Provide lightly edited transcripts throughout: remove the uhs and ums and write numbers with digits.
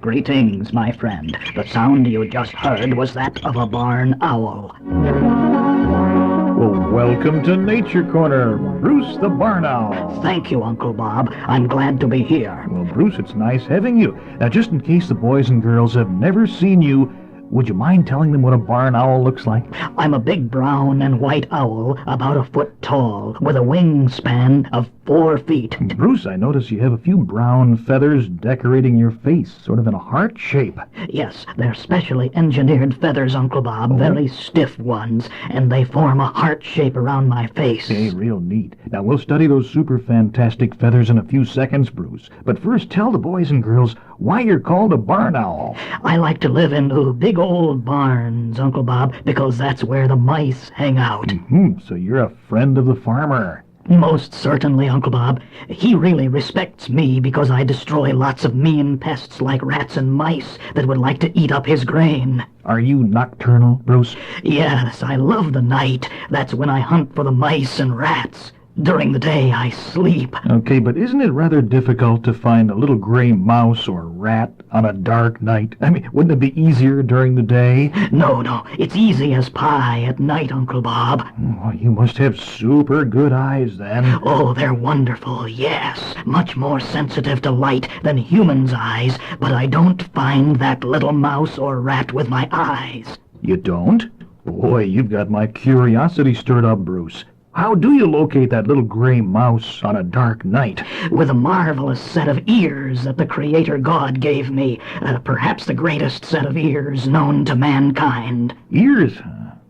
Greetings, my friend. The sound you just heard was that of a barn owl. Well, welcome to Nature Corner, Bruce the Barn Owl. Thank you, Uncle Bob. I'm glad to be here. Well, Bruce, it's nice having you. Now, just in case the boys and girls have never seen you, would you mind telling them what a barn owl looks like? I'm a big brown and white owl, about a foot tall, with a wingspan of 4 feet. Bruce, I notice you have a few brown feathers decorating your face, sort of in a heart shape. Yes, they're specially engineered feathers, Uncle Bob, very stiff ones, and they form a heart shape around my face. Hey, real neat. Now, we'll study those super fantastic feathers in a few seconds, Bruce. But first, tell the boys and girls why you're called a barn owl. I like to live in big old barns, Uncle Bob, because that's where the mice hang out. So you're a friend of the farmer. Most certainly, Uncle Bob. He really respects me because I destroy lots of mean pests like rats and mice that would like to eat up his grain. Are you nocturnal, Bruce? Yes, I love the night. That's when I hunt for the mice and rats. During the day, I sleep. Okay, but isn't it rather difficult to find a little gray mouse or rat on a dark night? I mean, wouldn't it be easier during the day? No, it's easy as pie at night, Uncle Bob. Oh, you must have super good eyes, then. Oh, they're wonderful, yes. Much more sensitive to light than humans' eyes, but I don't find that little mouse or rat with my eyes. You don't? Boy, you've got my curiosity stirred up, Bruce. How do you locate that little gray mouse on a dark night? With a marvelous set of ears that the Creator God gave me. Perhaps the greatest set of ears known to mankind. Ears?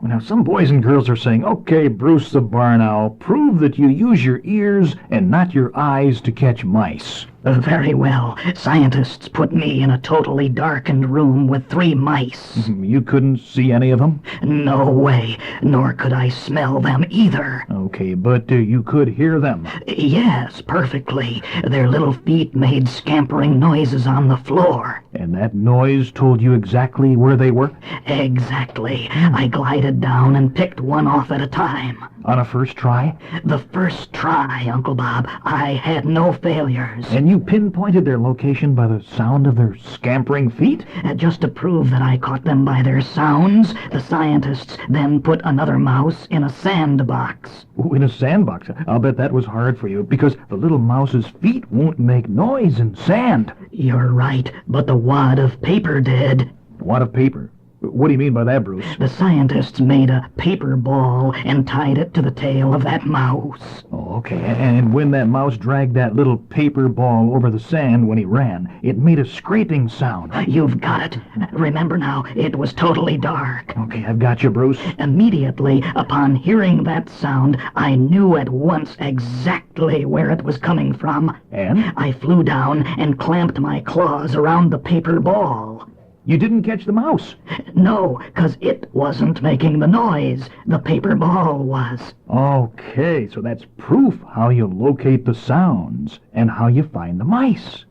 Now, some boys and girls are saying, okay, Bruce the Barn Owl, prove that you use your ears and not your eyes to catch mice. Very well. Scientists put me in a totally darkened room with 3 mice. You couldn't see any of them? No way. Nor could I smell them either. Okay, but you could hear them? Yes, perfectly. Their little feet made scampering noises on the floor. And that noise told you exactly where they were? Exactly. I glided down and picked one off at a time. On a first try? The first try, Uncle Bob. I had no failures. And you pinpointed their location by the sound of their scampering feet? Just to prove that I caught them by their sounds, the scientists then put another mouse in a sandbox. Ooh, in a sandbox? I'll bet that was hard for you, because the little mouse's feet won't make noise in sand. You're right, but the wad of paper did. A wad of paper? What do you mean by that, Bruce? The scientists made a paper ball and tied it to the tail of that mouse. Oh, okay. And when that mouse dragged that little paper ball over the sand when he ran, it made a scraping sound. You've got it. Remember now, it was totally dark. Okay, I've got you, Bruce. Immediately upon hearing that sound, I knew at once exactly where it was coming from. And? I flew down and clamped my claws around the paper ball. You didn't catch the mouse? No, 'cause it wasn't making the noise. The paper ball was. Okay, so that's proof how you locate the sounds and how you find the mice.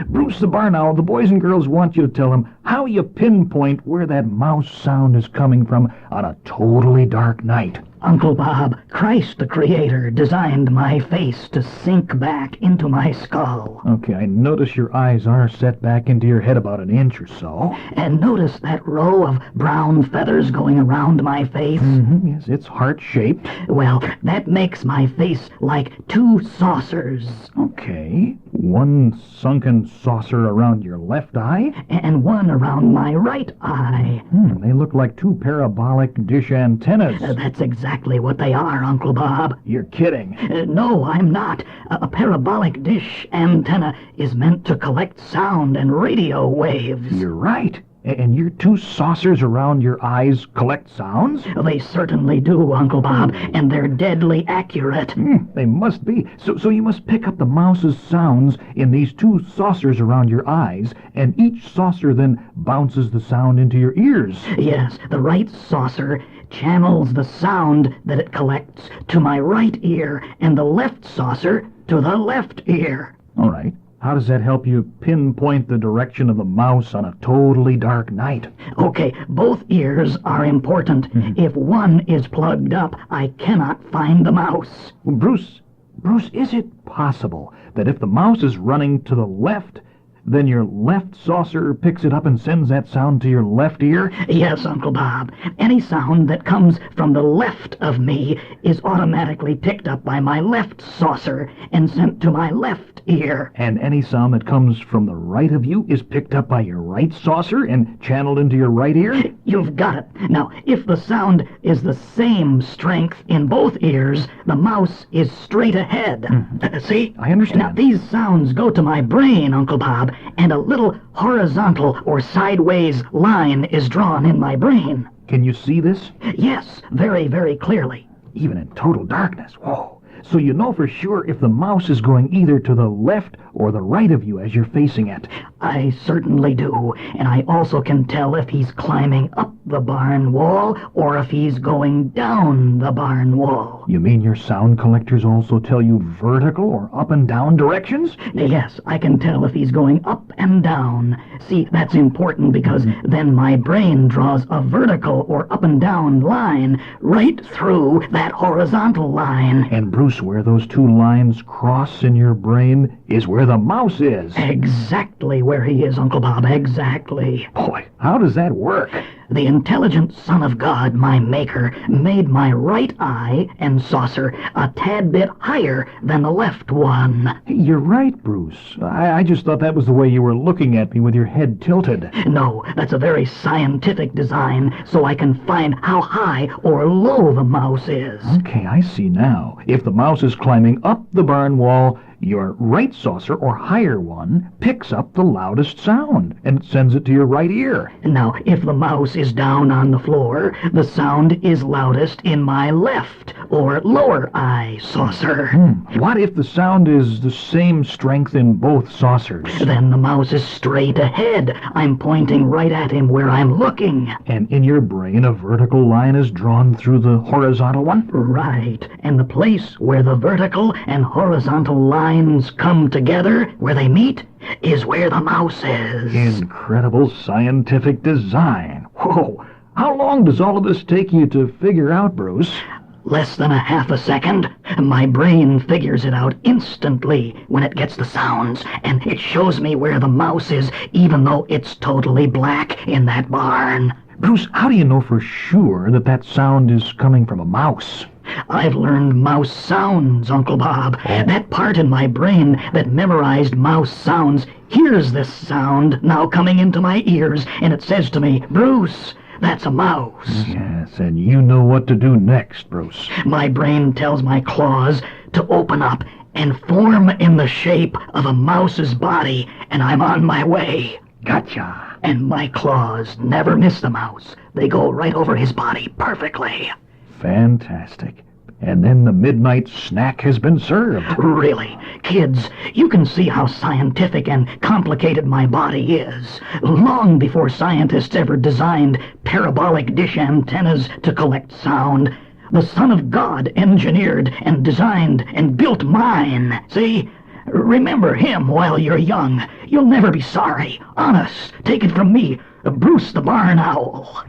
Bruce the Barn Owl, the boys and girls want you to tell them how you pinpoint where that mouse sound is coming from on a totally dark night. Uncle Bob, Christ the Creator designed my face to sink back into my skull. Okay, I notice your eyes are set back into your head about an inch or so. And notice that row of brown feathers going around my face? Yes, it's heart-shaped. Well, that makes my face like 2 saucers. Okay, one sunken saucer around your left eye? And one around my right eye. They look like 2 parabolic dish antennas. That's exactly what they are, Uncle Bob. You're kidding. No, I'm not. A parabolic dish antenna is meant to collect sound and radio waves. You're right. And your 2 saucers around your eyes collect sounds? They certainly do, Uncle Bob, and they're deadly accurate. They must be. So you must pick up the mouse's sounds in these 2 saucers around your eyes, and each saucer then bounces the sound into your ears. Yes, the right saucer channels the sound that it collects to my right ear, and the left saucer to the left ear. All right. How does that help you pinpoint the direction of the mouse on a totally dark night? Okay, both ears are important. If one is plugged up, I cannot find the mouse. Well, Bruce, is it possible that if the mouse is running to the left, Then your left saucer picks it up and sends that sound to your left ear? Yes, Uncle Bob. Any sound that comes from the left of me is automatically picked up by my left saucer and sent to my left ear. And any sound that comes from the right of you is picked up by your right saucer and channeled into your right ear? You've got it. Now, if the sound is the same strength in both ears, the mouse is straight ahead. See? I understand. Now, these sounds go to my brain, Uncle Bob, and a little horizontal or sideways line is drawn in my brain. Can you see this? Yes, very, very clearly. Even in total darkness. Whoa. So you know for sure if the mouse is going either to the left or the right of you as you're facing it. I certainly do, and I also can tell if he's climbing up the barn wall or if he's going down the barn wall. You mean your sound collectors also tell you vertical or up and down directions? Yes, I can tell if he's going up and down. See, that's important because then my brain draws a vertical or up and down line right through that horizontal line. And Bruce, where those two lines cross in your brain is where the mouse is. Exactly where he is, Uncle Bob, exactly. Boy, how does that work? The intelligent Son of God, my Maker, made my right eye and saucer a tad bit higher than the left one. You're right, Bruce. I just thought that was the way you were looking at me with your head tilted. No, that's a very scientific design, so I can find how high or low the mouse is. Okay, I see now. If the mouse is climbing up the barn wall, your right saucer, or higher one, picks up the loudest sound and sends it to your right ear. Now, if the mouse is down on the floor, the sound is loudest in my left, or lower eye saucer. What if the sound is the same strength in both saucers? Then the mouse is straight ahead. I'm pointing right at him where I'm looking. And in your brain, a vertical line is drawn through the horizontal one? Right. And the place where the vertical and horizontal lines come together, where they meet, is where the mouse is. Incredible scientific design. Whoa. How long does all of this take you to figure out, Bruce? Less than a half a second. My brain figures it out instantly when it gets the sounds, and it shows me where the mouse is, even though it's totally black in that barn. Bruce, how do you know for sure that that sound is coming from a mouse? I've learned mouse sounds, Uncle Bob. That part in my brain that memorized mouse sounds hears this sound now coming into my ears, and it says to me, "Bruce, that's a mouse." Yes, and you know what to do next, Bruce. My brain tells my claws to open up and form in the shape of a mouse's body, and I'm on my way. Gotcha. And my claws never miss the mouse. They go right over his body perfectly. Fantastic. And then the midnight snack has been served. Really, kids, you can see how scientific and complicated my body is. Long before scientists ever designed parabolic dish antennas to collect sound, the Son of God engineered and designed and built mine. See? Remember him while you're young. You'll never be sorry. Honest, take it from me, Bruce the Barn Owl.